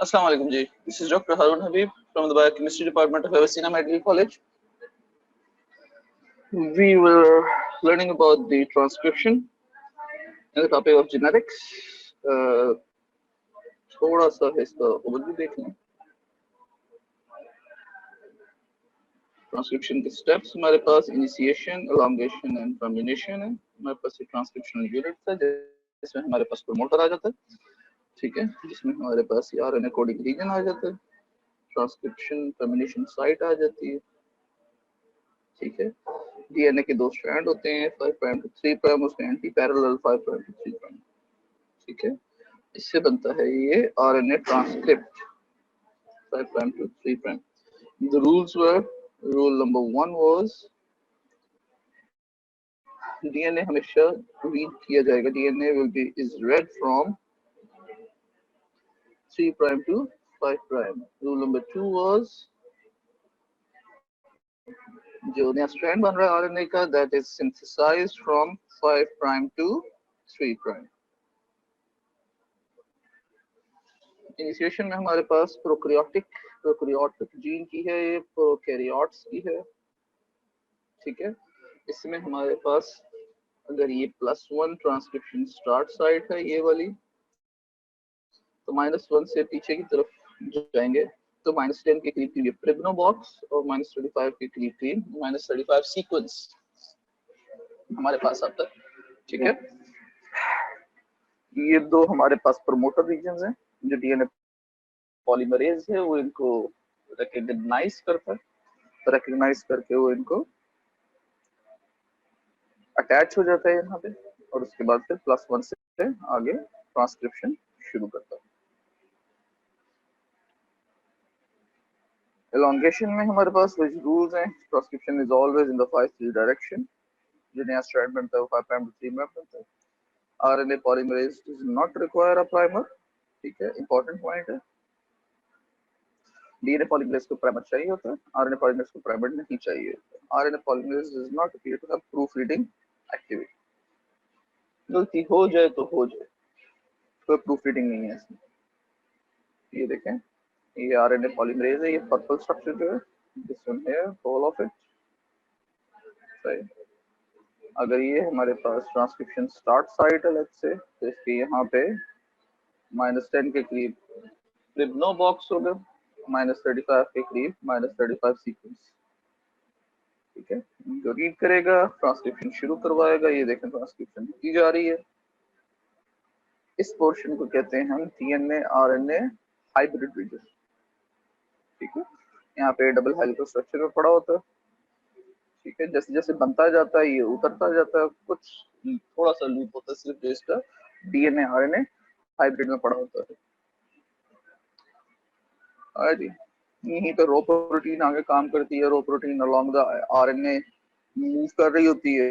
Assalamu alaikum ji. This is Dr. Harun Habib from the Biochemistry Department of Avicenna Medical College. We were learning about the transcription and the topic of genetics. थोड़ा सा इसका overview देख लें. Transcription के steps हमारे पास initiation, elongation and termination है. हमारे पास ये ट्रांसक्रिप्शनल यूनिट है जिसमें हमारे पास प्रमोटर आ जाता है, ठीक है, जिसमें हमारे पास आरएनए कोडिंग रीजन आ जाता है, ट्रांसक्रिप्शन टर्मिनेशन साइट आ जाती है, ठीक है. डीएनए के दो स्ट्रैंड होते हैं, 5 प्राइम टू 3 प्राइम, उसके anti parallel 5 prime to 3 prime, ठीक है. इससे बनता है ये RNA transcript 5 prime to 3 prime. The rules were, rule number 1 was DNA हमेशा रीड किया जाएगा. DNA will be is read from 3 prime to 5 prime. Rule number 2 was जो नया स्ट्रैंड बन रहा है आरएनए का, that is synthesized from 5 prime to 3 prime. Initiation में हमारे पास प्रोकैरियोटिक जीन की है, ये प्रोकैरियोट्स की है, ठीक है. इसमें हमारे पास अगर ये +1 ट्रांसक्रिप्शन स्टार्ट साइट है, ये वाली, तो -1 से पीछे की तरफ जाएंगे तो -10 के करीब ये प्रिग्नो बॉक्स और -35 के करीब -35 सीक्वेंस हमारे पास आता है, ठीक है. ये दो हमारे पास प्रमोटर रीजन हैं जो डीएनए पॉलीमरेज है वो इनको रिकॉग्नाइज करता है, रिकॉग्नाइज करके वो इनको अटैच हो जाता है यहाँ पे, और उसके बाद फिर +1 से आगे ट्रांसक्रिप्शन शुरू करता है. एलोंगेशन में हमारे पास कुछ रूल्स हैं. Transcription is always in the 5' direction. जो नया स्ट्रैंड बनता है वो 5 प्राइम टू 3 प्राइम बनता है. RNA polymerase does not require a primer, ठीक है, इंपॉर्टेंट पॉइंट है. डीएनए पॉलीमरेज को प्राइमर चाहिए होता है, आरएनए पॉलीमरेज को प्राइमर नहीं चाहिए. RNA polymerase does not appear to have proof reading activity. गलती हो जाए तो हो जाए, कोई प्रूफ रीडिंग नहीं है इसमें. ये देखें, ये आरएनए पॉलीमरेज है, ये पर्पल स्ट्रक्चर जो है, this one here, all of it, सही. अगर ये हमारे पास ट्रांसक्रिप्शन स्टार्ट साइट है लेट्स से, तो इसके यहाँ पे -10 के करीब प्रिग्नो बॉक्स होगा, -35 के करीब -35 सीक्वेंस, ठीक है. जो रीड करेगा ट्रांसक्रिप्शन शुरू करवाएगा. ये देखें ट्रांसक्रिप्शन की जा रही है. इस पोर्शन को कहते हैं हम डीएनए आरएनए हाइब्रिड रीजन, ठीक है. यहाँ पे डबल हेलिकल स्ट्रक्चर में पड़ा होता है, ठीक है. जैसे जैसे बनता जाता है ये उतरता जाता है, कुछ थोड़ा सा लूप होता है सिर्फ जो इसका डीएनए आरएनए हाइब्रिड में पड़ा होता है. यहीं पे रो प्रोटीन आगे काम करती है. रो protein along the RNA move कर रही होती है.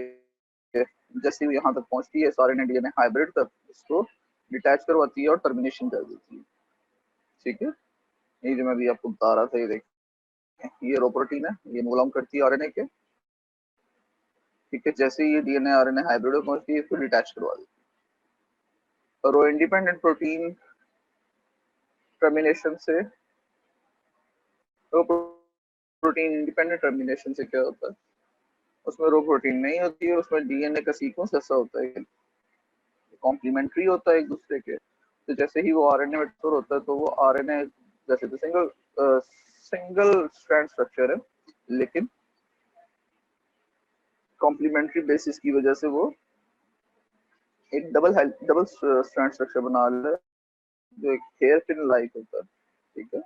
जैसे ही यहाँ तक पहुंचती है आरएनए डीएनए हाइब्रिड तक, इसको डिटैच करवाती है और टर्मिनेशन कर देती है, ठीक है. ये जो मैं भी आपको बता रहा था, ये देखिए, ये रो प्रोटीन है, ये मूव अलोंग करती है आरएनए के, ठीक है. जैसे ही ये डीएनए आरएनए हाइब्रिड में पहुंचती है इसको डिटैच करवा देती है. रो इंडिपेंडेंट प्रोटीन टर्मिनेशन से, रो प्रोटीन इंडिपेंडेंट टर्मिनेशन से क्या होता है, उसमें रो प्रोटीन नहीं होती है, उसमें डीएनए का सीक्वेंस ऐसा होता है, कॉम्प्लीमेंट्री होता है एक दूसरे के. तो जैसे ही वो आरएनए में स्टोर होता है तो वो आरएनए जैसे तो सिंगल स्ट्रैंड स्ट्रक्चर है, लेकिन कॉम्प्लीमेंट्री बेसिस की वजह से वो एक डबल स्ट्रैंड स्ट्रक्चर बना ले, जो एक हेयर पिन लाइक होता है, ठीक है.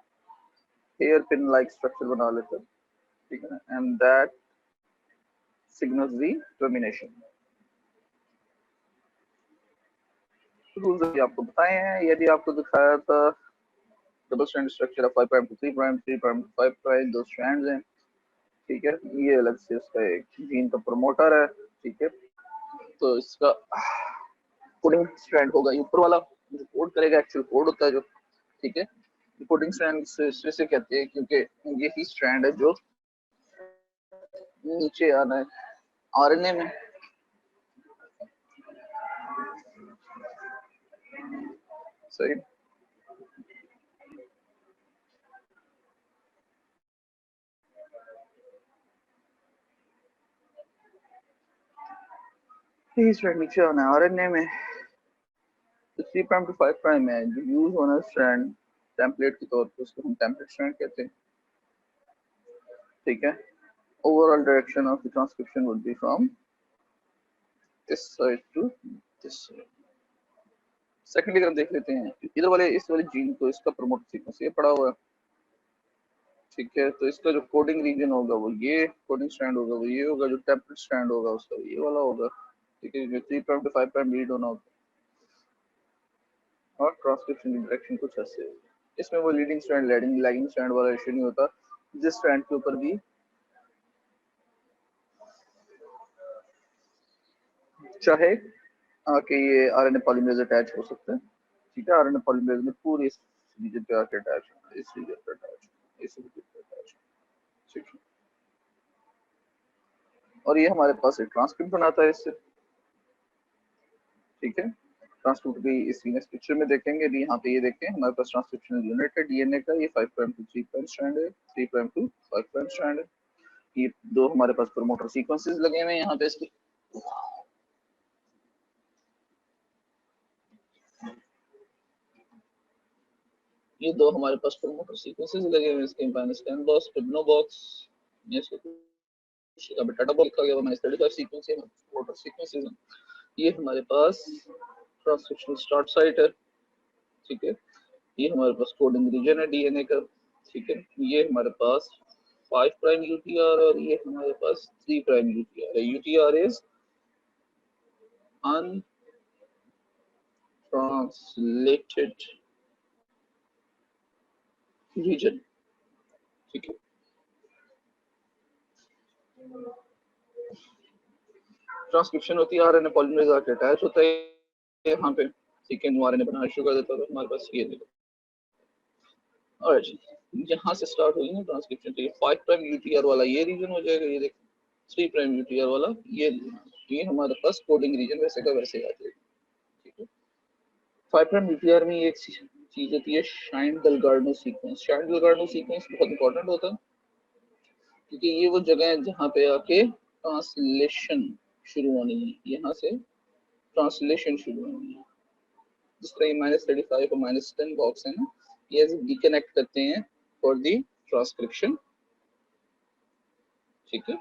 हेयर पिन लाइक स्ट्रक्चर बना लेता है, ठीक है. And that signals the termination. Rules अभी आपको बताए हैं. यदि आपको दिखाया था double strand structure 5 prime to 3 prime, 3 prime to 5 prime, दो स्ट्रैंड्स हैं, ठीक है. ये अलग से उसका एक जीन का प्रमोटर है, ठीक है. तो इसका कोडिंग स्ट्रैंड होगा ये ऊपर वाला जो कोड करेगा, एक्चुअल कोड होता है जो, ठीक है. कोडिंग स्ट्रैंड से कहते हैं क्योंकि यही स्ट्रैंड है जो नीचे आना है आरएनए में, सही. यही स्ट्रैंड नीचे आना है आरएनए में। तो 3 प्राइम टू 5 प्राइम है जो यूज होना स्ट्रैंड टेम्पलेट के तौर पे, उसको हम टेम्पलेट स्ट्रैंड कहते हैं। ठीक है, overall direction of the transcription would be from this side to this side. Secondly अगर देख लेते हैं इधर वाले इस वाले जीन को, इसका प्रमोटर सीक्वेंस ये पड़ा हुआ है। ठीक है, तो इसका जो कोडिंग रीजन होगा वो ये, कोडिंग स्ट्रैंड होगा वो ये होगा, जो टेम्पलेट स्ट्रैंड होगा उसका ये वाला होगा। ठीक है, जो 3 प्राइम टू 5 प्राइम रीड होना होगा, और ट्रांसक्रिप्शन की डायरेक्शन कुछ ऐसे है। इसमें वो लीडिंग स्ट्रैंड लैगिंग स्ट्रैंड वाला इशू नहीं होता, जिस स्ट्रैंड के ऊपर भी चाहे आके ये आरएनए पॉलीमरेज अटैच हो सकता है। ठीक है, आरएनए पॉलीमरेज में पूरे इस रीजन पे आके अटैच होता है, इस रीजन पे अटैच होता है, इस रीजन पे अटैच होता है। ठीक है, और ये हमारे पास एक ट्रांसक्रिप्ट बनाता है इससे। ठीक है, ट्रांसक्रिप्ट भी इस नेक्स्ट पिक्चर में देखेंगे। अभी यहाँ पे ये देखें हमारे पास ट्रांसक्रिप्शनल यूनिट है डीएनए का, ये 5 प्राइम टू 3 प्राइम स्ट्रैंड है, 3 प्राइम टू 5 प्राइम स्ट्रैंड है। ये दो हमारे पास प्रमोटर सीक्वेंसेस लगे हुए हैं यहाँ पे इसके। ये दो हमारे पास प्रमोटर सीक्वेंसेस लगे हुए हैं इसके, स्कैन बॉक्स, पिग्नो बॉक्स, ये इसको का डाटा बॉक्स लिखा गया है, 35 सीक्वेंस है, प्रमोटर सीक्वेंसेस हैं। ये हमारे पास ट्रांसक्रिप्शनल स्टार्ट साइट है। ठीक है, ये हमारे पास कोडिंग रीजन है डीएनए का। ठीक है, ये हमारे पास 5 प्राइम यूटीआर और ये हमारे पास 3 प्राइम यूटीआर है। UTR is untranslated region. ठीक है, ट्रांसक्रिप्शन होती है, आरएनए पॉलीमरेज आके अटैच होता है यहाँ पे। ठीक है, आरएनए बनाना शुरू कर देता है, तो हमारे पास ये देखो। और यहाँ से स्टार्ट होगी ना ट्रांसक्रिप्शन, तो ये 5 प्राइम यूटीआर वाला ये रीजन हो जाएगा, ये देखो 3 प्राइम यूटीआर वाला ये हमारे पास कोडिंग रीजन वैसे का वैसे आ जाएगा। ठीक है, 5 प्राइम यूटीआर में एक चीज होती है शाइन डेल्गार्डो सीक्वेंस। शाइन डेल्गार्डो सीक्वेंस बहुत इंपॉर्टेंट होता है, क्योंकि ये वो जगह है जहाँ पे आके ट्रांसलेशन शुरू होनी है, यहाँ से ट्रांसलेशन शुरू होनी है। जिस तरह ये -35 और -10 बॉक्स है ना, ये डिकनेक्ट करते हैं फॉर दी ट्रांसक्रिप्शन। ठीक है,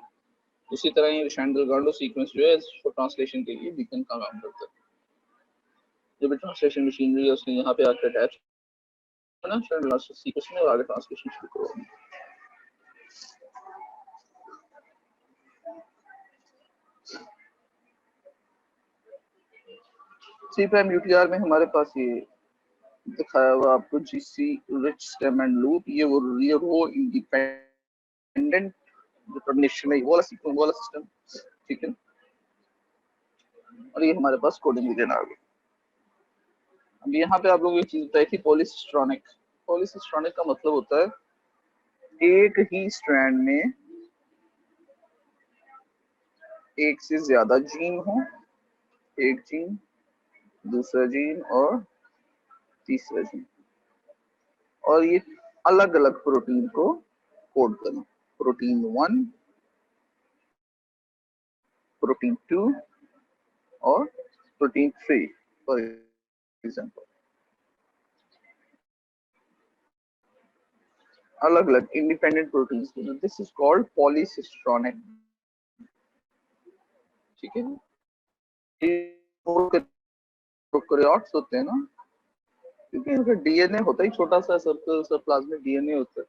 उसी तरह ये शाइन डेल्गार्डो सीक्वेंस जो है फॉर ट्रांसलेशन के लिए बीकन का काम करता है। जो भी ट्रांसलेशन मशीनरी है उसने यहाँ पे आकर अटैच करना शाइन डेल्गार्डो सीक्वेंस में और आगे ट्रांसलेशन शुरू करवानी। 3 प्राइम यूटीआर में हमारे पास ये दिखाया हुआ आपको GC rich stem and loop, ये वो रो इंडिपेंडेंट टर्मिनेशन है, वो वाला सीक्वेंस, वाला सिस्टम। ठीक है, और ये हमारे पास कोडिंग रीजन आ गया। अब यहाँ पे आप लोगों को एक चीज बताई थी पॉलीसिस्ट्रॉनिक। पॉलीसिस्ट्रॉनिक का मतलब होता है एक ही स्ट्रैंड में एक से ज्यादा जीन हो, एक जीन, दूसरा जीन और तीसरा जीन, और ये अलग अलग प्रोटीन को कोड करना। प्रोटीन 1, प्रोटीन 2 और प्रोटीन 3 फॉर एग्जाम्पल, अलग अलग independent proteins. This is called polycistronic. ठीक है, प्रोकैरियोट्स होते हैं ना, क्योंकि इनका डीएनए होता ही छोटा सा, सर्कल सा प्लाज्मिक डीएनए होता है,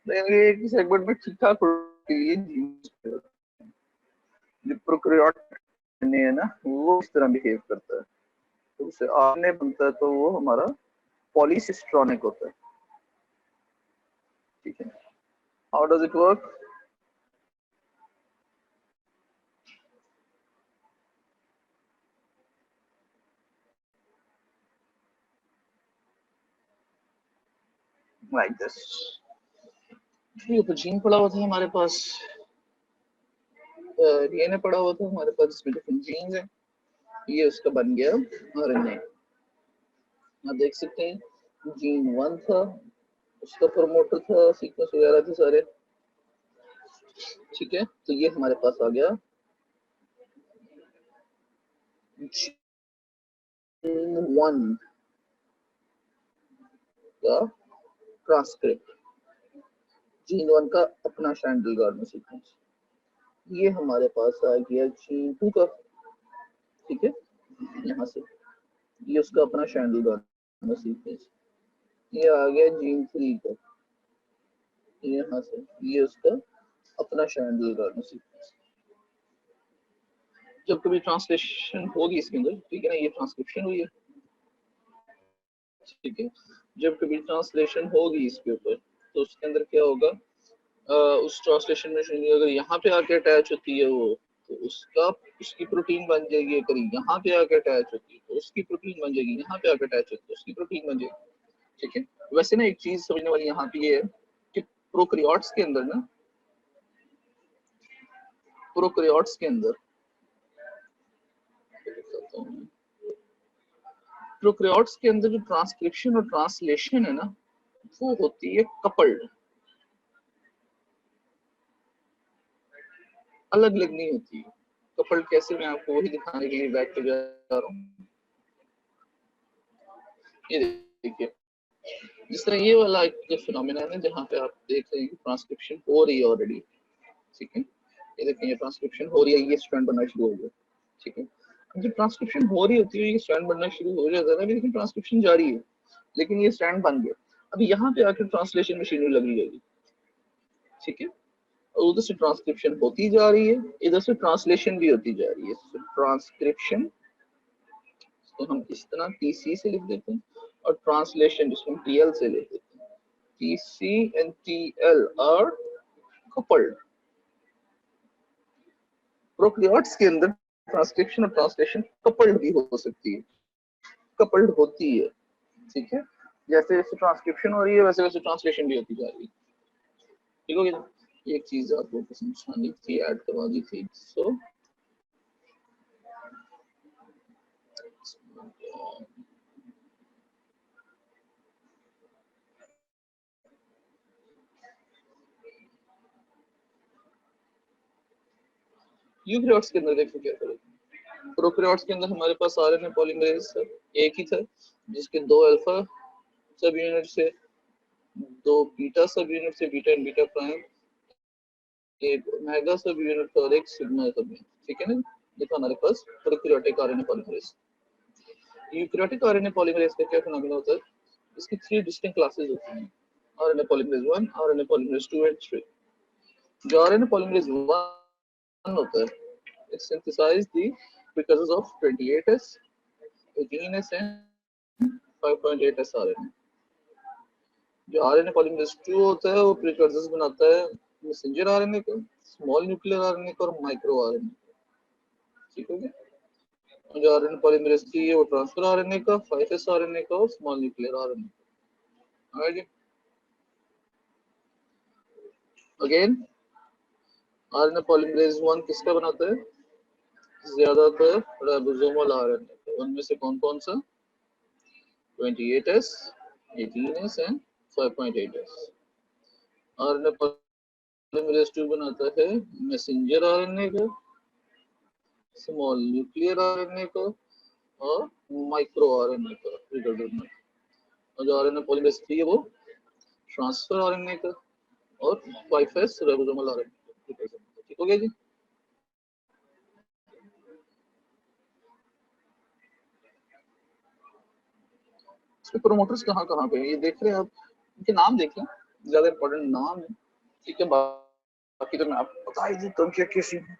तो ये एक ही सेगमेंट में ठीक ठाक के लिए जो प्रोकैरियोट डीएनए है ना, वो इस तरह बिहेव करता है, तो उसे आरएनए बनता है, तो वो हमारा पॉलीसिस्ट्रॉनिक होता है। ठीक है, how does it work? Like this. ये तो जीन पड़ा हुआ था हमारे पास, डीएनए पड़ा हुआ था हमारे पास, इसमें डिफरेंट जीन्स हैं, ये उसका बन गया आरएनए। आप देख सकते हैं जीन 1 था, उसका प्रमोटर था, सीक्वेंस वगैरह थे सारे। ठीक है, तो ये हमारे पास आ गया जीन 1 का ट्रांसक्रिप्ट, जीन 1 का अपना शैंडल गार्डनर सीक्वेंस, ये हमारे पास आ गया जीन 2 का, ठीक है, यहाँ से ये उसका अपना शैंडल गार्डनर सीक्वेंस, ये आ गया जीन 3 का, यहाँ से ये उसका अपना शैंडल गार्डनर सीक्वेंस। जब कभी ट्रांसलेशन होगी इसके अंदर, ठीक है ना, ये ट्रांसक्रिप्शन हुई है, ठीक है, जब कभी ट्रांसलेशन होगी इसके ऊपर तो उसके अंदर क्या होगा, उस ट्रांसलेशन में अगर यहाँ पे आके अटैच होती है वो, तो उसका उसकी प्रोटीन बन जाएगी, अगर यहाँ पे आके अटैच होती है तो उसकी प्रोटीन बन जाएगी, यहाँ पे आके अटैच होती है उसकी प्रोटीन बन जाएगी, ठीक है। वैसे ना एक चीज समझने वाली यहाँ पे ये है कि प्रोकैरियोट्स के अंदर ना, प्रोकैरियोट्स के अंदर प्रोकैरियोट्स के अंदर जो ट्रांसक्रिप्शन और ट्रांसलेशन है ना, वो होती है कपल्ड, अलग अलग नहीं होती है। कपल्ड कैसे, मैं आपको वही दिखाने के लिए बैक पे जा रहा हूँ। ये देखिए, जिस तरह ये वाला एक फिनोमेना है जहाँ पे आप देख रहे हैं कि ट्रांसक्रिप्शन हो रही है ऑलरेडी, ठीक है, ये देखें ये ट्रांसक्रिप्शन हो रही है, ये स्ट्रैंड बनना शुरू हो गया, ठीक है। जब ट्रांसक्रिप्शन हो रही होती है, ये स्ट्रैंड बनना शुरू हो जाता है ना, लेकिन ट्रांसक्रिप्शन जारी है, लेकिन ये स्ट्रैंड बन गया। अब यहाँ पे आकर ट्रांसलेशन मशीनरी लगी जाएगी, ठीक है, और उधर से ट्रांसक्रिप्शन होती जा रही है, इधर से ट्रांसलेशन भी होती जा रही है। ट्रांसक्रिप्शन तो हम इस तरह टीसी से लिख देते हैं, और ट्रांसलेशन जिसको हम टीएल से लिख देते हैं। TC and TL are coupled. Prokaryotes के अंदर ट्रांसक्रिप्शन और ट्रांसलेशन कपल्ड भी हो सकती है, कपल्ड होती है, ठीक है, जैसे जैसे ट्रांसक्रिप्शन हो रही है वैसे वैसे ट्रांसलेशन भी होती जा रही है, ठीक हो गया। एक चीज आपको समझानी थी, ऐड करवा दी थी, सो यूकैरियोट्स के अंदर देखो क्या करें। प्रोकैरियोट्स के अंदर हमारे पास आरएनए पॉलीमरेज एक ही था, जिसके 2 अल्फा सब यूनिट से, 2 बीटा सब यूनिट से, बीटा एंड बीटा प्राइम, एक ओमेगा सब यूनिट और एक सिग्मा सब यूनिट, ठीक है ना। देखो हमारे पास prokaryotic RNA polymerase. Eukaryotic RNA polymerase का क्या फिनोमेना होता है, इसकी 3 डिस्टिंक्ट क्लासेस होती हैं, RNA polymerase 1, RNA polymerase 2 and 3। जो आरएनए पॉलीमरेज 1 होता है, it synthesizes the precursors of 28S, 18S and 5.8S RNA। जो आरएनए पॉलीमरेज 2 होता है वो प्रिकर्सर्स बनाता है मैसेंजर आरएनए का, स्मॉल न्यूक्लियर आरएनए का और माइक्रो आरएनए, ठीक है। और जो आरएनए पॉलीमरेज 3 है वो ट्रांसफर आरएनए का, 5S आरएनए का और small nuclear RNA. Again RNA polymerase 1 किसका बनाता है, ज्यादातर राइबोसोमल आरएनए, उनमें से कौन कौन सा, 28S, 18S and 5.8S। RNA polymerase 2 बनाता है मैसेंजर आरएनए का, स्मॉल न्यूक्लियर आरएनए का और माइक्रो आरएनए का। और जो आरएनए पॉलीमरेज 3 है वो ट्रांसफर आरएनए का और 5S राइबोसोमल आरएनए का, ठीक हो गया जी। इसके प्रोमोटर्स कहाँ कहाँ पे ये देख रहे हैं आप, इनके नाम देख लें, ज्यादा इंपॉर्टेंट नाम है, ठीक है, बाकी तो मैं आपको बता ही देता हूँ क्या कैसी है।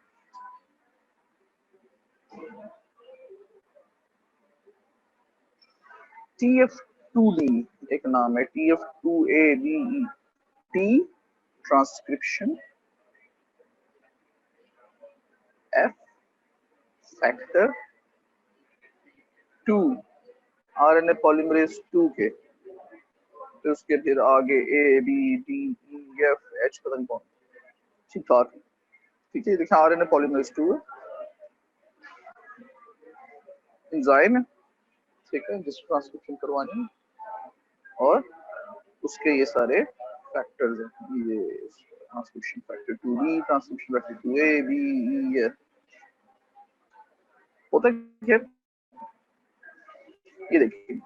TF2D एक नाम है, TF2ABE, T transcription, F factor 2, RNA polymerase 2 के, फिर उसके फिर आगे ABDEFH पता नहीं कौन, ठीक ठाक, ठीक है। देखिए आरएनए पॉलीमरेज 2 है, एंजाइम है, ठीक है, जिस ट्रांसक्रिप्शन करवानी है, और उसके ये सारे फैक्टर्स हैं, ये transcription factor 2B, transcription factor 2A, B, E है, होता क्या, ये देखिए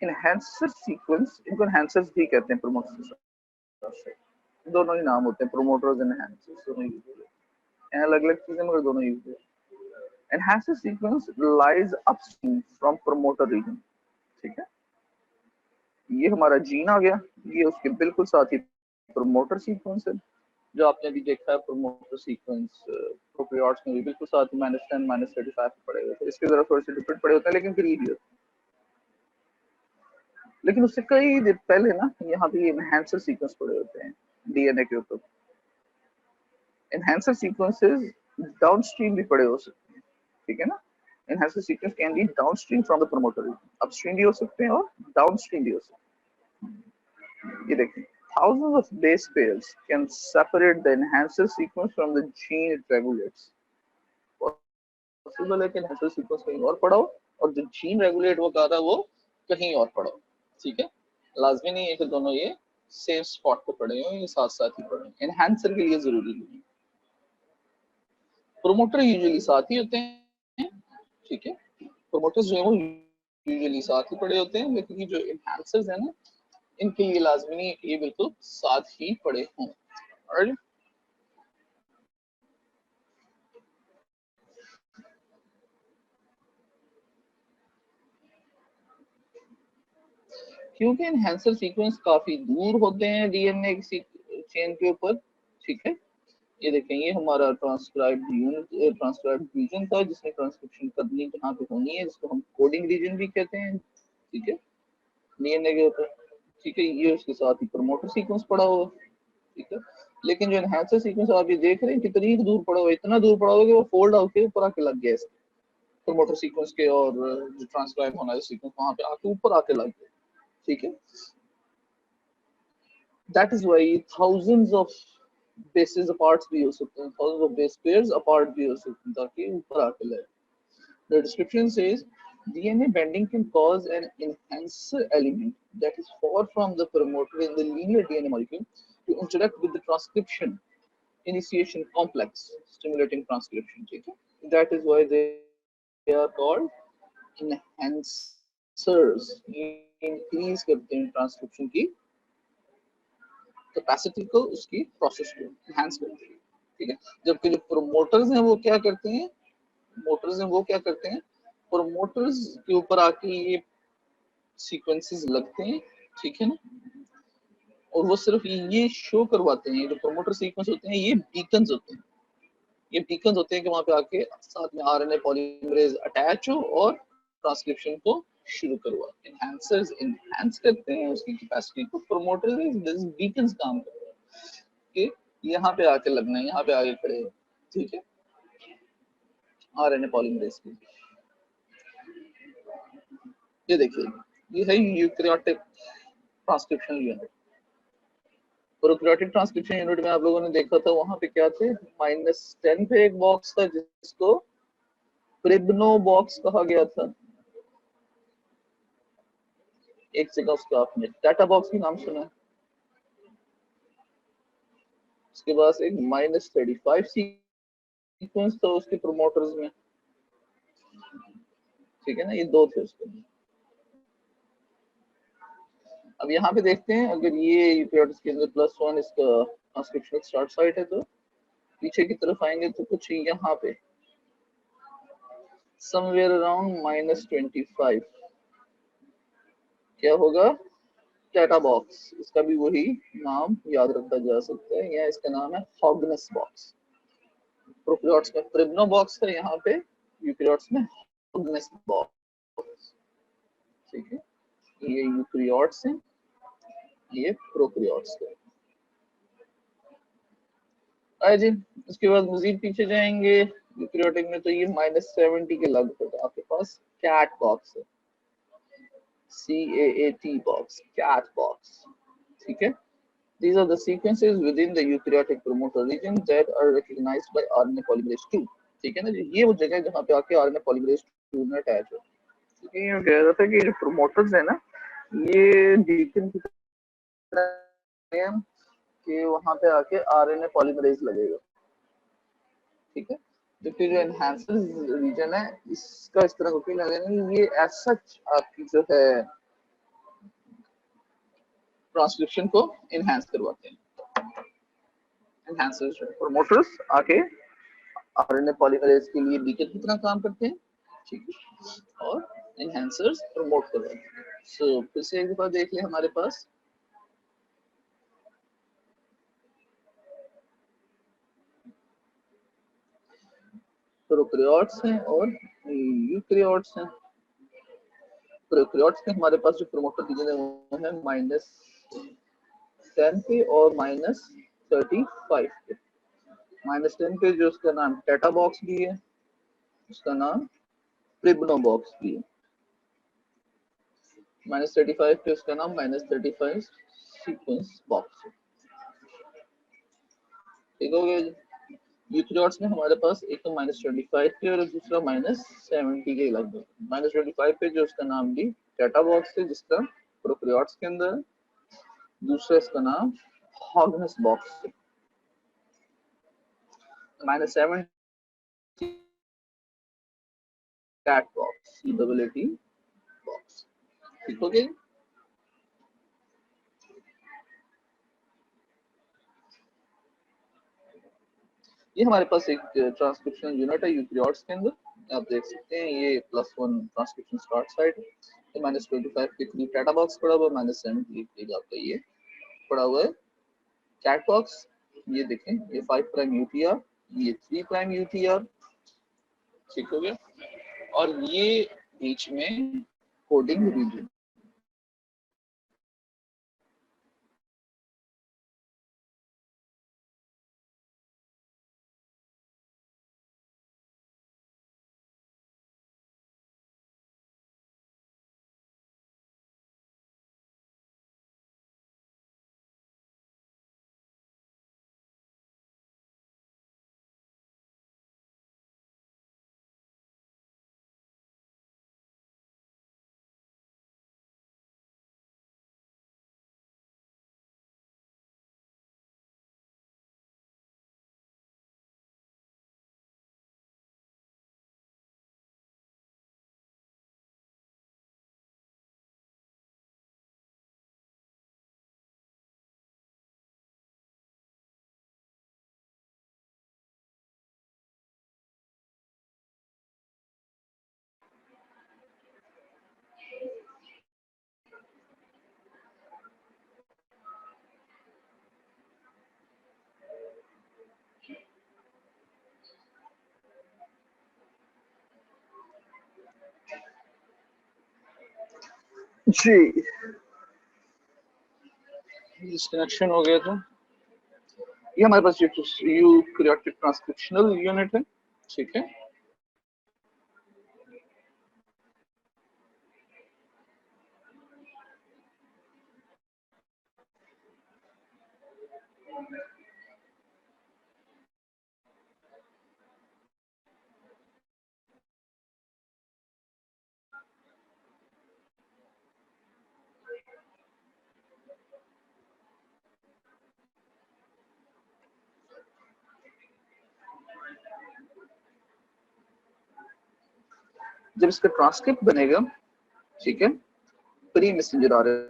इनहैंसर सीक्वेंस, इनको एनहांसर्स भी कहते हैं प्रोमोटर्स, दोनों ही नाम होते हैं, प्रोमोटर्स एनहांसर्स दोनों यूज होते हैं, अलग अलग चीजें मगर दोनों यूज होते हैं। Enhancer sequence lies upstream from promoter region, ठीक है, ये हमारा जीन आ गया, ये उसके बिल्कुल साथ ही प्रोमोटर सीक्वेंस है, जो आपने अभी देखा है प्रोमोटर सीक्वेंस प्रोकैरियोट्स में भी बिल्कुल साथ -10 -35 पड़े हुए थे, इसके जरा थोड़े से डिफरेंट पड़े होते हैं लेकिन करीब ही, लेकिन उससे कई दिन पहले ना यहाँ पे एनहांसर सीक्वेंस पड़े होते हैं डीएनए के ऊपर। एनहांसर सीक्वेंसेस डाउनस्ट्रीम भी पड़े हो सकते हैं, ठीक है ना, enhancer sequence can be downstream from the promoter, upstream भी हो सकते हैं और डाउनस्ट्रीम भी हो सकते हैं। ये देखिए thousands of base pairs can separate the enhancer sequence from the gene it regulates. Possible है कि enhancer sequence कहीं और पड़ा हो और जो gene regulate वो कर रहा है वो कहीं और पड़ा हो, ठीक है, लाजमी नहीं है कि दोनों ये सेम स्पॉट पे पड़े हो, ये साथ साथ ही पड़े, एनहांसर के लिए जरूरी नहीं है। प्रोमोटर यूजुअली साथ ही होते हैं, ठीक है, प्रोमोटर्स जो है वो यूजुअली साथ ही पड़े होते हैं, लेकिन ये जो एनहांसर्स है ना इनके लिए लाजमी नहीं है कि ये बिल्कुल साथ ही पड़े हों। और क्योंकि एनहांसर सीक्वेंस काफी दूर होते हैं डीएनए की चेन के ऊपर, ठीक है, ये देखें ये हमारा ट्रांसक्राइब्ड यूनिट, ट्रांसक्राइब्ड रीजन था जिसने ट्रांसक्रिप्शन करनी जहाँ पे होनी है, जिसको हम कोडिंग रीजन भी कहते हैं, ठीक है, डीएनए के ऊपर, ठीक है, ये उसके साथ ही प्रमोटर सीक्वेंस पड़ा हुआ, ठीक है, लेकिन जो एनहांसर सीक्वेंस आप ये देख रहे हैं कितनी दूर पड़ा हुआ, इतना दूर पड़ा हुआ कि वो फोल्ड आउट ऊपर आके लग गया इसके प्रमोटर सीक्वेंस के, और जो ट्रांसक्राइब होना है सीक्वेंस वहां पे आके ऊपर आके लग गया, ठीक है, that is why thousands of bases apart भी हो सकते हैं, thousands of base pairs apart भी हो सकते हैं ताकि ऊपर आके लगे। The description says DNA bending can cause an enhancer element that is far from the promoter in the linear DNA molecule to interact with the transcription initiation complex stimulating transcription, ठीक है, that is why they are called enhancers, increase करते हैं transcription की capacity को, उसकी process को enhance करते हैं, ठीक है, जबकि जो प्रोमोटर्स हैं वो क्या करते हैं, मोटर्स हैं वो क्या करते हैं, प्रोमोटर्स के ऊपर आके ये सीक्वेंसेस लगते हैं, ठीक है ना, और वो सिर्फ ये शो करवाते हैं, जो प्रोमोटर सीक्वेंस होते हैं ये बीकन्स होते हैं, ये बीकन्स होते हैं कि वहां पे आके साथ में आरएनए पॉलीमरेज अटैच हो और ट्रांसक्रिप्शन को शुरू करवा, एनहांसर्स एनहांस करते हैं उसकी कैपेसिटी को, प्रोमोटर्स बीकन्स काम करते हैं कि यहाँ पे आके लगना है, यहाँ पे आगे खड़े, ठीक है, आरएनए पॉलीमरेज की। ये देखिए ये है eukaryotic transcription unit, prokaryotic transcription unit में आप लोगों ने देखा था वहां पे क्या थे, -10 पे एक बॉक्स था जिसको प्रिब्नो बॉक्स कहा गया था, एक जगह उसका आपने डाटा बॉक्स भी नाम सुना है, उसके बाद एक -35 सीक्वेंस था उसके प्रोमोटर्स में, ठीक है ना, ये दो थे उसके। अब यहाँ पे देखते हैं अगर ये यूकैरियोट्स के अंदर +1 इसका ट्रांसक्रिप्शन स्टार्ट साइट है तो पीछे की तरफ आएंगे तो कुछ यहाँ पे समवेयर अराउंड -25 क्या होगा, डाटा बॉक्स, इसका भी वही नाम याद रखा जा सकता है, या इसका नाम है हॉगनस बॉक्स, प्रोकैरियोट्स में प्रिब्नो बॉक्स है, यहाँ पे यूकैरियोट्स में हॉगनस बॉक्स, ठीक है, ये यूकैरियोट्स हैं, ये प्रोकैरियोट्स है। आए जी, उसके बाद मजीद पीछे जाएंगे यूकैरियोटिक में तो ये -70 के लगभग आपके पास कैट बॉक्स है, CAAT box, cat box, ठीक है, these are the sequences within the eukaryotic promoter region that are recognized by RNA polymerase 2, ठीक है ना, ये वो जगह है जहाँ पे आके RNA polymerase 2 में अटैच हो, ये कह रहा था कि जो प्रोमोटर्स है ना ये बीकन की तरह है कि वहां पे आके आरएनए पॉलीमरेज लगेगा, ठीक है, क्योंकि जो एनहांसर रीजन है इसका इस तरह होके लगे नहीं, ये एज सच आपकी जो है ट्रांसक्रिप्शन को एनहांस करवाते हैं। एनहांसर्स प्रोमोटर्स आके आरएनए पॉलीमरेज के लिए बीकन की तरह काम करते हैं, ठीक है, और एनहांसर्स प्रमोट करवाते हैं। सो फिर से एक बार देख ले हमारे पास प्रोकैरियोट्स हैं और यूकैरियोट्स हैं। प्रोकैरियोट्स के हमारे पास जो प्रमोटर रीजन है वो है -10 पे और -35 पे। -10 पे जो उसका नाम टेटा बॉक्स भी है, उसका नाम प्रिब्नो बॉक्स भी है। -35 पे उसका नाम -35 सीक्वेंस बॉक्स है। ठीक हो गया जी। यूकैरियोट्स में हमारे पास एक तो -25 पे और दूसरा -70 के लगभग। -25 पे जो उसका नाम भी टेटा बॉक्स है जिसका प्रोकैरियोट्स के अंदर है, दूसरा इसका नाम हॉगनस बॉक्स है। -70 कैट बॉक्स, सीडेबिलिटी बॉक्स। ठीक हो गया। ये हमारे पास एक ट्रांसक्रिप्शन यूनिट है यूकैरियोट्स के अंदर। आप देख सकते हैं ये +1 ट्रांसक्रिप्शन स्टार्ट साइट है। तो -25 के करीब डाटा बॉक्स पड़ा हुआ है, -70 के करीब आपका ये पड़ा हुआ है कैट बॉक्स। ये देखें, ये 5 प्राइम यूटीआर, ये 3 प्राइम यूटीआर। ठीक हो गया। और ये बीच में कोडिंग रीजन। जी, डिस्कनेक्शन हो गया था। ये हमारे पास यूकैरियोटिक ट्रांसक्रिप्शनल यूनिट है, ठीक है। जब इसका ट्रांसक्रिप्ट बनेगा, ठीक है, प्री मैसेंजर आरएनए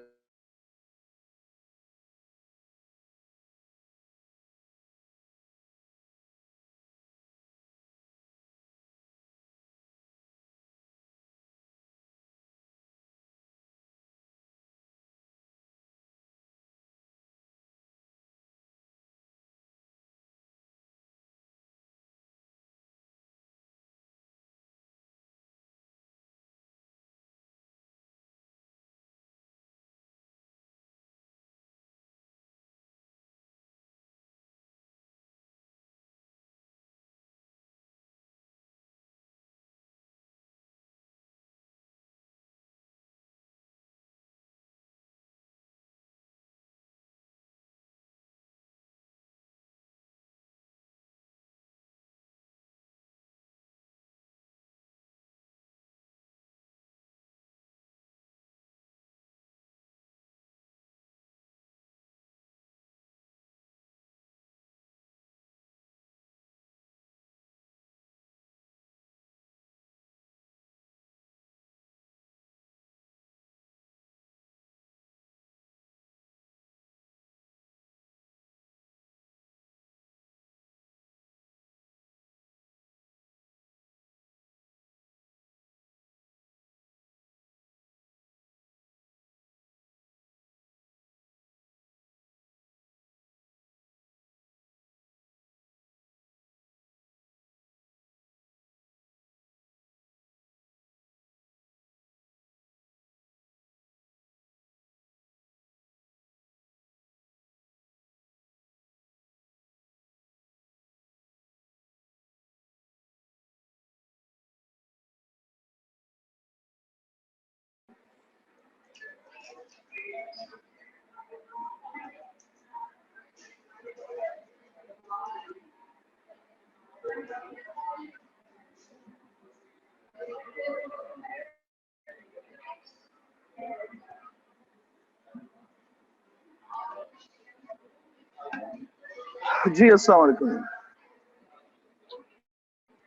जी अस्सलाम वालेकुम।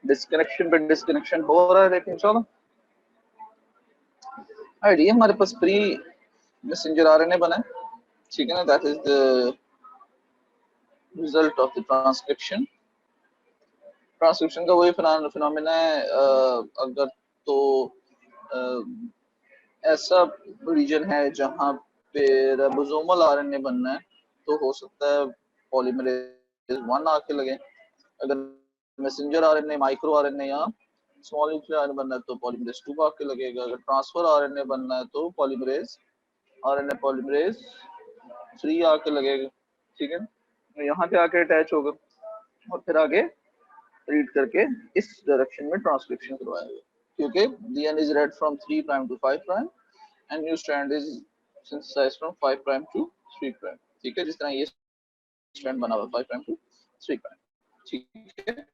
डिस्कनेक्शन पे डिस्कनेक्शन हो रहा है, लेकिन चलो आइडिया हमारे पास प्री मैसेंजर आरएनए बना है, ठीक है ना। That is the result of the transcription. Transcription का वही फिनोमेना है। अगर तो ऐसा रीजन है जहां पे राइबोसोमल आरएनए बनना है तो हो सकता है पॉलीमरेज 1 आके लगे। अगर मैसेंजर आरएनए, माइक्रो आरएनए या स्मॉल न्यूक्लियर आरएनए बनना है तो पॉलीमरेज 2 आके लगेगा। अगर ट्रांसफर आरएनए बनना है तो पॉलीमरेज आरएनए पॉलीमरेज 3 आके लगेगा, ठीक है। यहाँ पे आके अटैच होगा और फिर आगे रीड करके इस डायरेक्शन में ट्रांसक्रिप्शन करवाएगा, क्योंकि DNA is read from 3 prime to 5 prime and new strand is synthesised from 5 prime to 3 prime, ठीक है। जिस तरह ये स्ट्रैंड बना हुआ 5 प्राइम टू 3 प्राइम, ठीक है।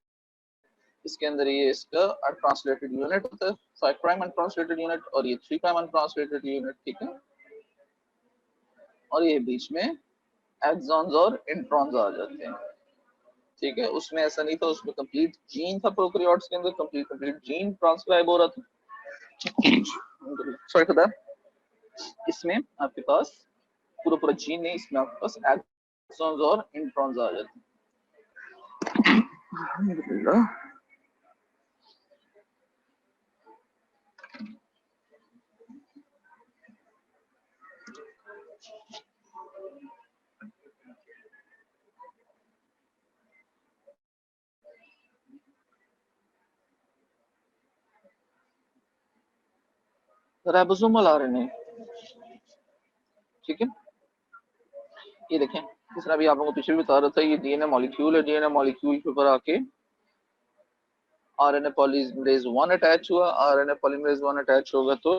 इसके अंदर ये इसका अनट्रांसलेटेड यूनिट होता है, 5 प्राइम अनट्रांसलेटेड यूनिट, और ये 3 प्राइम अनट्रांसलेटेड यूनिट, ठीक है। और ये बीच में एक्सॉन्स और इंट्रॉन्स आ जाते हैं, ठीक है। उसमें ऐसा नहीं था, उसमें कंप्लीट जीन था। प्रोकैरियोट्स के अंदर कंप्लीट जीन ट्रांसक्राइब हो रहा था, सॉरी फॉर दैट। इसमें आपके पास पूरा पूरा जीन नहीं, इसमें आपके पास एक्सॉन्स और इंट्रॉन्स आ जाते हैं। राइबोसोमल आरएनए, ठीक है। ये देखें, जिस तरह अभी आप लोगों को पीछे भी बता रहा था, ये डीएनए मॉलिक्यूल है। डीएनए मॉलिक्यूल के ऊपर आके आरएनए पॉलीमरेज 1 अटैच हुआ। आरएनए पॉलीमरेज 1 अटैच होगा तो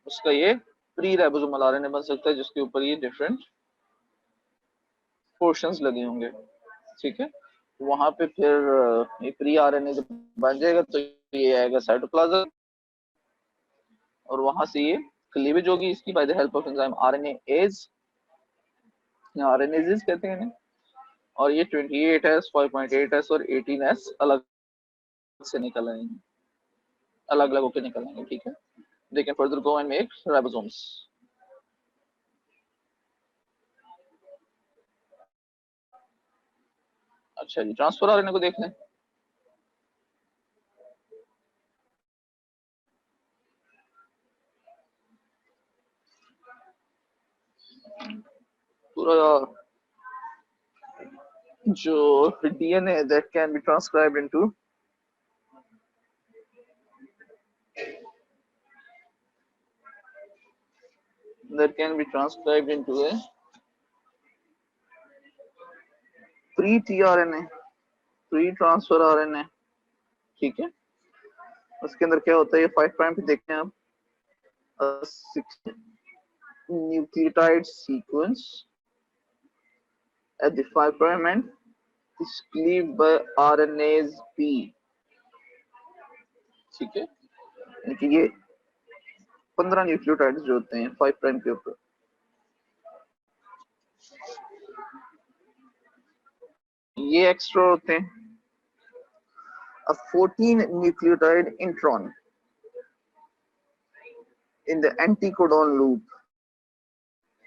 उसका ये प्री राइबोसोमल आरएनए बन सकता है, जिसके ऊपर ये डिफरेंट पोर्शंस लगे होंगे, ठीक है। वहां पे फिर ये प्री आरएनए जब बन जाएगा तो ये आएगा साइटोप्लाज्म, और वहां से ये क्लीवेज होगी इसकी by the help of enzyme RNase, RNase कहते हैं इन्हें। और ये 28S, 5.8S और 18S अलग से निकल आएंगे, अलग अलग होकर निकल आएंगे, ठीक है। They can further go and make ribosomes. अच्छा जी, ट्रांसफर आरएनए को देख लें। पूरा जो DNA that can be transcribed into that can be transcribed into a pre-tRNA, pre-transfer RNA, ठीक है। उसके अंदर क्या होता है, ये 5 प्राइम पे देखते हैं आप, 6 nucleotide sequence at the 5 prime end is cleaved by RNase P, ठीक है। यानी ये 15 न्यूक्लियोटाइड्स जो होते हैं 5 प्राइम के ऊपर, ये एक्स्ट्रा होते हैं। A 14 nucleotide intron in the anticodon loop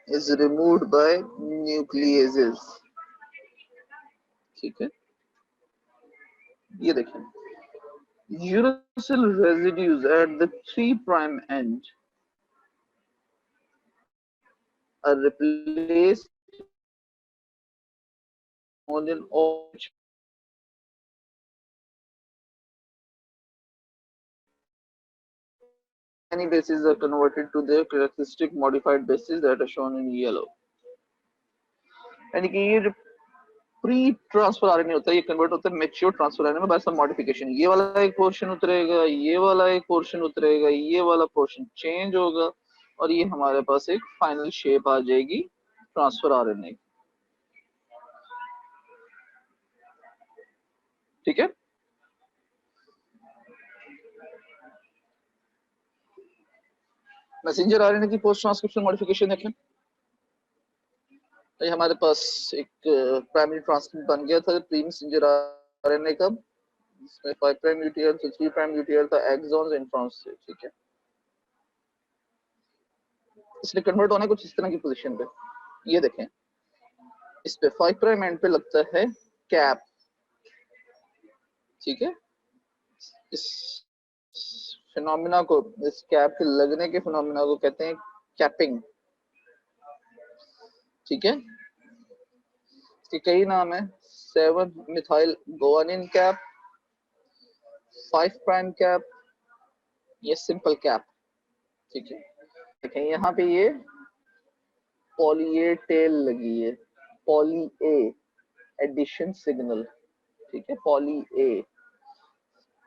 is removed by nucleases, ठीक है। ये देखें, uracil residues at the 3 prime end are replaced on an orange. Many bases are converted to their characteristic modified bases that are shown in yellow. यानी कि ये जो pre transfer RNA होता है ये कन्वर्ट होता है मैच्योर ट्रांसफर आरएनए में बाय सम मॉडिफिकेशन। ये वाला एक पोर्शन उतरेगा, ये वाला एक पोर्शन उतरेगा, ये वाला पोर्शन चेंज होगा, और ये हमारे पास एक फाइनल शेप आ जाएगी ट्रांसफर आरएनए। ठीक है। मैसेंजर आरएनए की पोस्ट ट्रांसक्रिप्शन मॉडिफिकेशन देखें। तो हमारे पास एक प्राइमरी ट्रांसक्रिप्ट बन गया था प्री मैसेंजर आरएनए का, इसमें 5 प्राइम यूटीआर तो 3 प्राइम यूटीआर था एक्सॉन्स इंट्रॉन्स से। ठीक है, इसलिए कन्वर्ट होना कुछ इस तरह की पोजीशन पे, ये देखें इस पे 5 प्राइम एंड पे लगता है कैप। ठीक है, इस फिनोमिना को, इस कैप के लगने के फिनोमिना को कहते हैं कैपिंग। ठीक है, इसके कई नाम है, 7 methyl guanine cap, 5 prime cap, ये सिंपल कैप। ठीक है, देखें यहाँ पे ये पॉली ए टेल लगी है, पॉली ए एडिशन सिग्नल। ठीक है, पॉली ए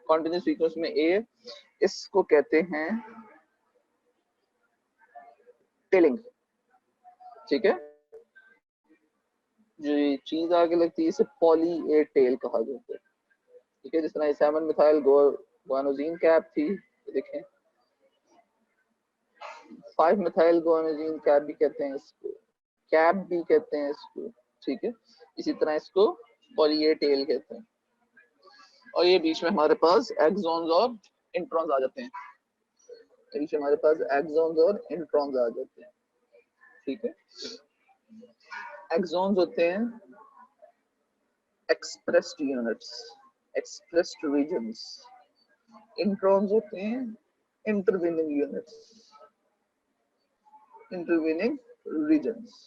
कॉन्टिन्यूस सीक्वेंस में ए, इसको कहते हैं टेलिंग। ठीक है, जो ये चीज आगे लगती है इसे पॉली ए टेल कहा जाता है। ठीक है, जिस तरह 7 मिथाइल गुआनोजीन कैप थी, देखें 5 मिथाइल गुआनोजीन कैप भी कहते हैं इसको, कैप भी कहते हैं इसको। ठीक है, इसी तरह इसको पॉली ए टेल कहते हैं। और ये बीच में हमारे पास एक्सॉन्स और इंट्रॉन्स आ जाते हैं, बीच में हमारे पास एक्सॉन्स और इंट्रॉन्स आ जाते हैं। ठीक है, एक्सॉन्स होते हैं expressed units, expressed regions. Introns होते हैं इंटरवीनिंग यूनिट्स, इंटरवीनिंग रीजन्स।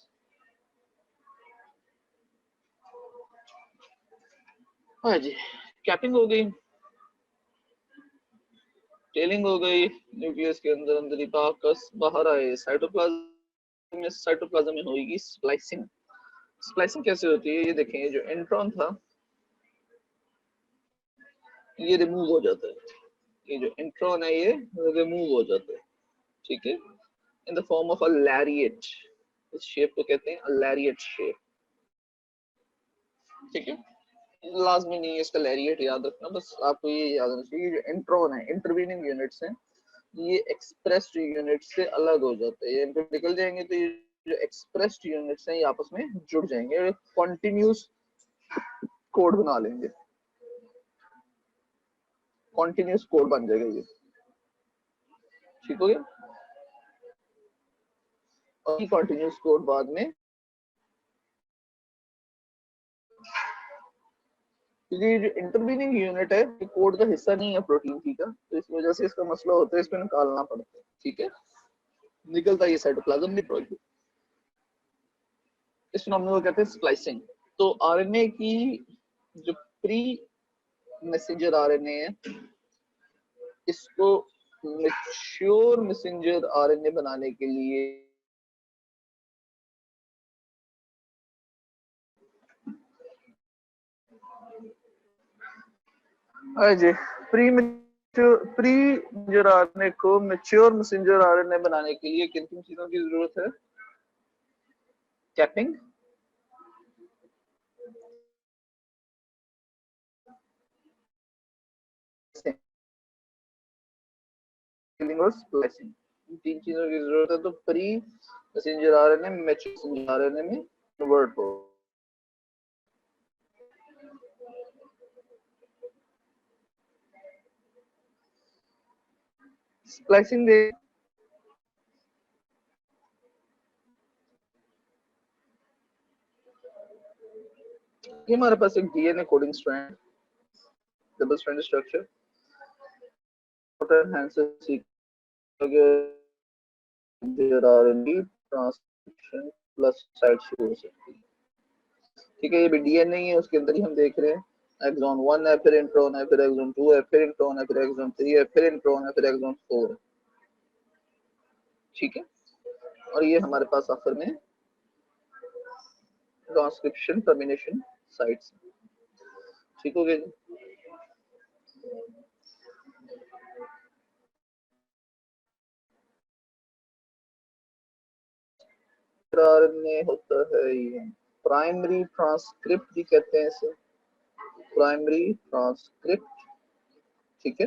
हाँ जी, कैपिंग हो गई, टेलिंग हो गई, न्यूक्लियस के अंदर अंदर बाहर आए साइटोप्लाज्म में, साइटोप्लाज्म में होगी स्प्लाइसिंग। स्प्लाइसिंग कैसे होती है, ये देखें, ये जो इंट्रॉन था ये रिमूव हो जाता है, ये जो इंट्रॉन है ये रिमूव हो जाता है। ठीक है, in the form of a lariat, इस शेप को कहते हैं अ लैरिएट शेप। ठीक है, लाजमी नहीं है इसका लैरिएट याद रखना, बस आपको ये याद रखना चाहिए, जो इंट्रॉन है इंटरवीनिंग यूनिट्स हैं, ये एक्सप्रेस्ड यूनिट से अलग हो जाते हैं, ये इनको निकल जाएंगे तो ये जो एक्सप्रेस्ड यूनिट्स हैं ये आपस में जुड़ जाएंगे, कॉन्टिन्यूस कोड बना लेंगे, कॉन्टिन्यूस कोड बन जाएगा ये। ठीक हो गया, और कॉन्टिन्यूस कोड बाद में, क्योंकि जो इंटरवीनिंग यूनिट है ये कोड का हिस्सा नहीं है प्रोटीन की का, तो इस वजह से इसका मसला होता है, इसको निकालना पड़ता है। ठीक है, निकलता है ये साइटोप्लाज्म में प्रोटीन, इस फिनोमेनन को कहते हैं स्प्लाइसिंग। तो आरएनए की जो प्री मैसेंजर आरएनए है, इसको मैच्योर मैसेंजर आरएनए बनाने के लिए जी प्री मैसेंजर आरएनए को मैच्योर मैसेंजर आरएनए बनाने के लिए किन किन चीजों की जरूरत है, कैपिंग, और स्प्लाइसिंग, तीन चीजों की जरूरत है। तो pre messenger RNA mature messenger RNA में कन्वर्ट हो। स्प्लाइसिंग दे, ये हमारे पास एक DNA coding strand, double strand structure, there are indeed transcription plus side शुरू हो सकती है। ठीक है, ये भी डीएनए ही है, उसके अंदर ही हम देख रहे हैं एक्सॉन 1 है, फिर इंट्रॉन है, फिर एक्सॉन 2 है, फिर इंट्रॉन है, फिर एक्सॉन 3 है, फिर इंट्रॉन है, फिर एक्सॉन 4 है। ठीक है, और ये हमारे पास आखिर में ट्रांसक्रिप्शन टर्मिनेशन साइट्स। ठीक हो गया, आरएनए होता है ये प्राइमरी ट्रांसक्रिप्ट भी कहते हैं इसे, प्राइमरी ट्रांसक्रिप्ट, ठीक है।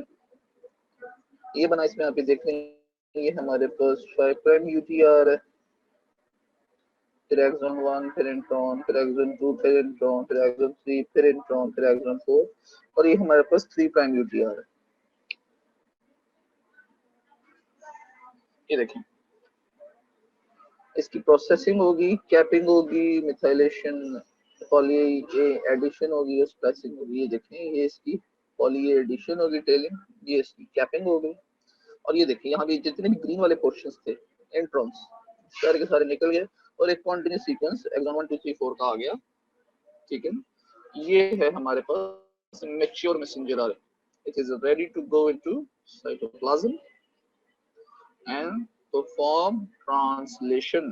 ये बना, इसमें आप देख रहे हैं ये हमारे पास 5 प्राइम यूटीआर है, फिर एक्सॉन 1 फिर इंट्रॉन, फिर एक्सॉन 2 फिर इंट्रॉन, फिर एक्सॉन 3 फिर इंट्रॉन, फिर एक्सॉन 4, और ये हमारे पास 3 प्राइम यूटीआर है। ये देखें, इसकी प्रोसेसिंग होगी, कैपिंग होगी, मिथाइलेशन, पॉली एडिशन होगी, स्प्लाइसिंग होगी। ये देखें, ये इसकी पॉली एडिशन होगी, टेलिंग, ये इसकी कैपिंग होगी। और ये देखिए यहाँ पे जितने भी ग्रीन वाले पोर्शंस थे इंट्रॉन्स, सारे के सारे निकल गए और एक कॉन्टिन्यूस सीक्वेंस एक्सॉन 1 2 3 4 का आ गया, ठीक है। ये है हमारे पास mature messenger RNA, it is ready to go into cytoplasm and perform translation.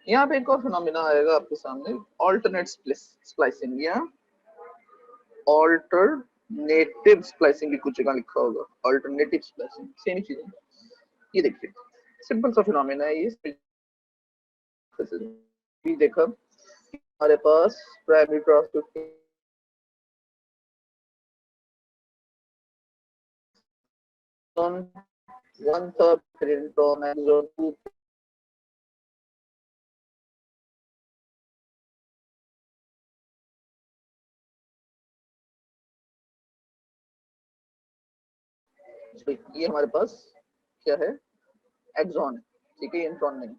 यहाँ पे एक और फिनोमिना आएगा आपके सामने, ऑल्टरनेट स्प्लाइसिंग या ऑल्टरनेटिव स्प्लाइसिंग भी कुछ जगह लिखा होगा, ऑल्टरनेटिव स्प्लाइसिंग सेम ही चीज है। ये देखिए सिंपल सा फिनोमिना है ये, देखा हमारे पास प्राइमरी ट्रांसक्रिप्शन 1 था, फिर इंट्रॉन एक्सॉन 2, ये हमारे पास क्या है, एक्सॉन है, ठीक है, इंट्रॉन नहीं।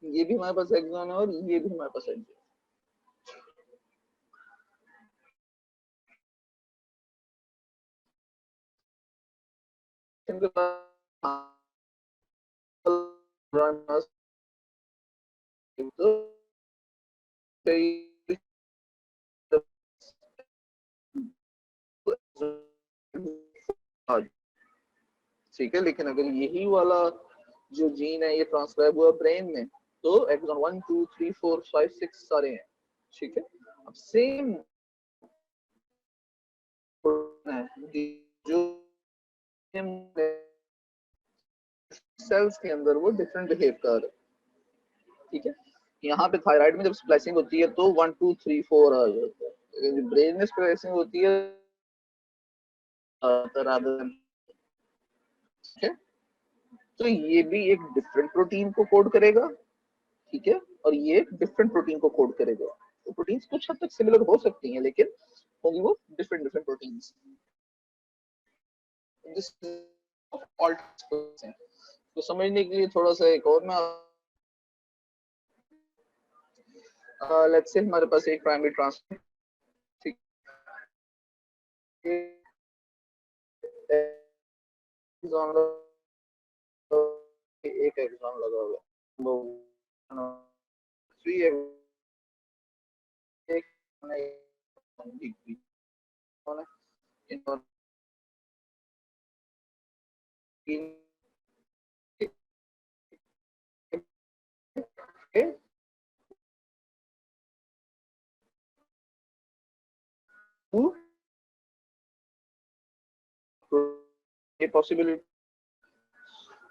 ये भी हमारे पास एक्सॉन है और ये भी हमारे पास एक्सॉन। इनके पास तो ठीक है, लेकिन अगर यही वाला जो जीन है ये ट्रांसक्राइब हुआ ब्रेन में, तो एक्सॉन 1 2 3 4 5 6 सारे हैं, ठीक है। अब सेम जो सेल्स के अंदर वो डिफरेंट बिहेव कर रहे, ठीक है। यहाँ पे थायराइड में जब स्प्लाइसिंग होती है तो 1 2 3 4 आ जाता है, लेकिन ब्रेन में स्प्लाइसिंग होती है ठीक है। तो ये भी एक डिफरेंट प्रोटीन को कोड करेगा, ठीक है, और ये डिफरेंट प्रोटीन को कोड करेगा। तो प्रोटीन्स कुछ हद तक सिमिलर हो सकती हैं, लेकिन होंगी वो डिफरेंट डिफरेंट प्रोटीन्स। तो समझने के लिए थोड़ा सा एक और मैं लेट्स से हमारे पास एक प्राइमरी ट्रांसक्रिप्ट, ठीक है, एक एग्जाम लगा हुआ है,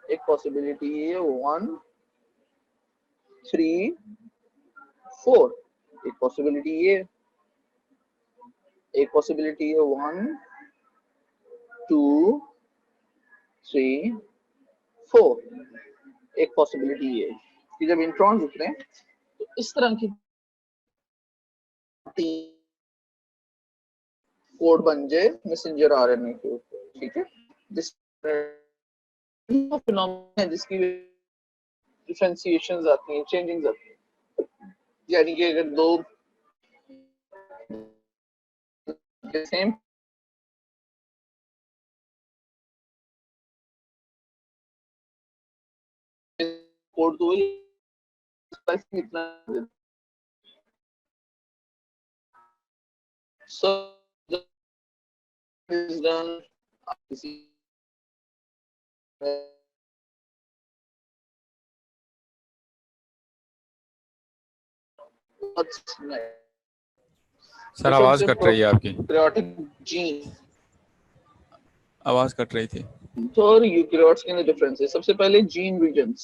एक पॉसिबिलिटी है 1 3 4, एक पॉसिबिलिटी ये, एक पॉसिबिलिटी है 1 2 3 4, एक पॉसिबिलिटी ये कि जब इंट्रॉन्स उतरे तो इस तरह की कोड बन जाए मैसेंजर आरएनए के ऊपर, ठीक है। जिस फिनोमेना है जिसकी डिफरेंशिएशंस आती हैं, चेंजिंग्स आती हैं, यानी कि अगर दो सेम कोड तो वही इतना सो is done. What's next? Sir आवाज कट रही है आपकी, प्रोकैरियोटिक जीन, आवाज कट रही थी। तो यूकैरियोट्स के डिफरेंस है। सबसे पहले जीन रीजन्स।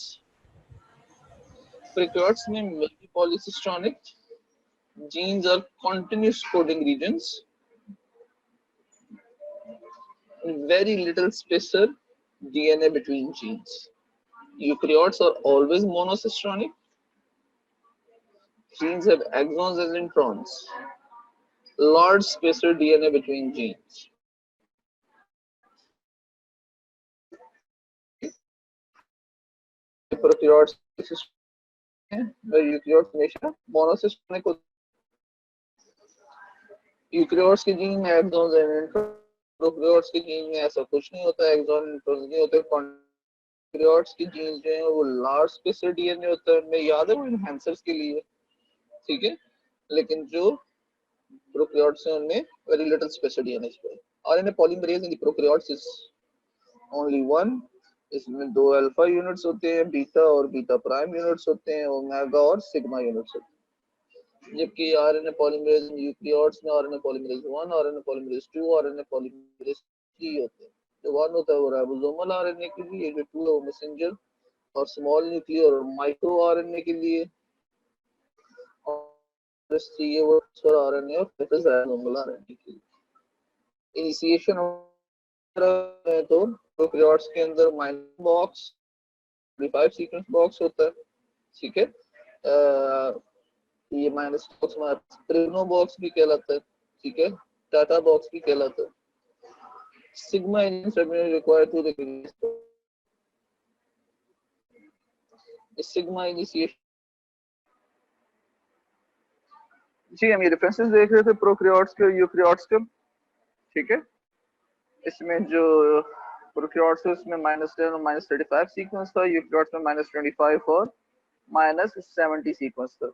प्रोकैरियोट्स में multi पॉलीसिस्टोनिक genes are continuous coding regions, very little spacer DNA between genes. Eukaryotes are always monocystonic. Genes have exons and introns, large spacer DNA between genes. Prokaryotes where eukaryotes हमेशा monocystonic होते हैं। Eukaryotes के gene में exons and introns, prokaryotes के gene में ऐसा कुछ नहीं होता, एक्सॉन इंट्रॉन्स नहीं होते। प्रोकैरियोट्स की जीन्स जो है वो लार्ज स्पेसर डीएनए होता है, मैं याद है वो एनहांसर्स के लिए, ठीक है, लेकिन जो प्रोकैरियोट्स हैं उनमें वेरी लिटिल स्पेसर डीएनए है। RNA polymerase in the prokaryotes is only one. इसमें दो अल्फा यूनिट्स होते हैं, बीटा और बीटा प्राइम यूनिट्स होते हैं, ओमेगा और सिग्मा यूनिट्स होते हैं। जबकि आरएनए पॉलीमरेज इन यूकैरियोट्स में RNA polymerase 1, RNA polymerase 2, RNA polymerase 3 होते हैं। जो 1 होता है वो राइबोसोमल आरएनए के लिए, जो 2 है वो मैसेंजर और स्मॉल न्यूक्लियर और माइक्रो आरएनए के लिए, और 3 है वो ट्रांसफर आरएनए और 5 राइबोसोमल आरएनए के लिए। इनिशिएशन है तो प्रोकैरियोट्स के अंदर माइनस बॉक्स 35 सीक्वेंस बॉक्स होता है, ठीक है। ये माइनस बॉक्स में प्रिनो बॉक्स भी कहलाता है, ठीक है, टाटा बॉक्स भी कहलाता है। Sigma initiation required to the sigma initiation. जी हम ये डिफरेंसेस देख रहे थे प्रोकैरियोट्स के और यूकैरियोट्स के, ठीक है। इसमें जो प्रोकैरियोट्स है उसमें -10 और -35 सीक्वेंस था, यूकैरियोट्स में -25 और -70 सीक्वेंस था।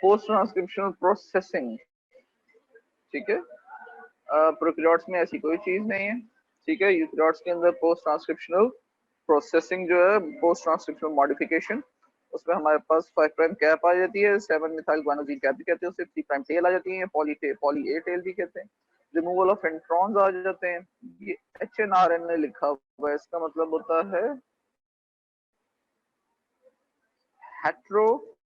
पोस्ट ट्रांसक्रिप्शनल प्रोसेसिंग, ठीक है, प्रोकैरियोट्स में ऐसी कोई चीज नहीं है, ठीक है। यूकैरियोट्स के अंदर पोस्ट ट्रांसक्रिप्शनल प्रोसेसिंग जो है, पोस्ट ट्रांसक्रिप्शनल मॉडिफिकेशन, उसमें हमारे पास 5 प्राइम कैप आ जाती है, 7 मिथाइल गुआनोसिन कैप भी कहते हैं उसे, 3 प्राइम टेल आ जाती है, पॉली ए टेल भी कहते हैं, रिमूवल ऑफ इंट्रॉन्स आ जाते हैं। ये HNRN लिखा हुआ है, इसका मतलब होता है हेट्रोजीनस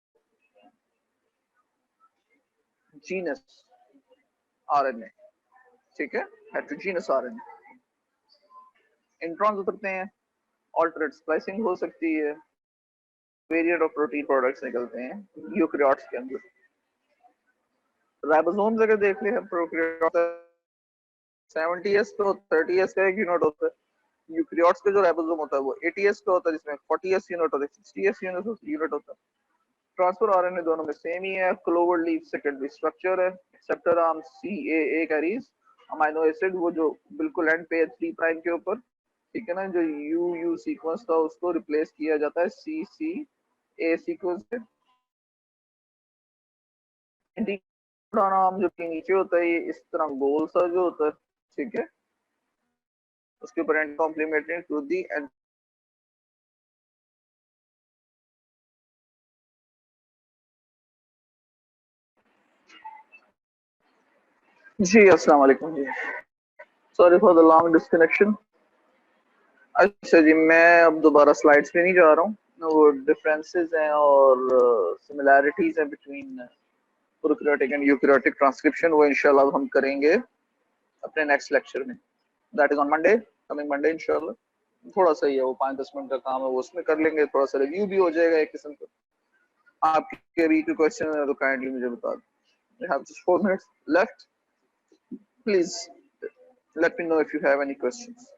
आरएनए, ठीक है, हेट्रोजीनस आरएनए। इंट्रॉन्स उतरते हैं, ऑल्टरेट स्प्लाइसिंग हो सकती है, वेरिएंट ऑफ प्रोटीन प्रोडक्ट्स निकलते हैं यूकैरियोट्स के अंदर। राइबोसोम्स अगर देख ले हम, प्रोकैरियोट्स 70s तो 30s का एक यूनिट होता है। यूकैरियोट्स का जो राइबोसोम होता है वो 80s का होता है, जिसमें 40s यूनिट और 60s यूनिट होता है। ट्रांसफर आरएनए दोनों में सेम ही है। क्लोवर लीफ सेकेंडरी स्ट्रक्चर है। Acceptor arm CAA carries amino acid, वो जो बिल्कुल एंड पे 3 प्राइम के ऊपर, ठीक है ना, जो UU सीक्वेंस था उसको रिप्लेस किया जाता है CCA सीक्वेंस से। नाम जो नीचे होता है ये इस तरह गोल सा जो होता है, ठीक है, उसके ऊपर end complementary to the end. जी अस्सलाम वालेकुम जी, sorry for the long disconnection. अच्छा जी, मैं अब दोबारा स्लाइड्स पे नहीं जा रहा हूँ, वो डिफरेंसेस हैं और सिमिलैरिटीज हैं between prokaryotic and eukaryotic transcription, वो इंशाल्लाह हम करेंगे अपने नेक्स्ट लेक्चर में, that is on Monday, coming Monday इंशाल्लाह। थोड़ा सा ही है वो 5-10 मिनट का काम है, वो उसमें कर लेंगे, थोड़ा सा रिव्यू भी हो जाएगा एक किस्म का। आपके अभी कोई क्वेश्चन है तो काइंडली मुझे बता दें। We have just 4 minutes left. Please let me know if you have any questions.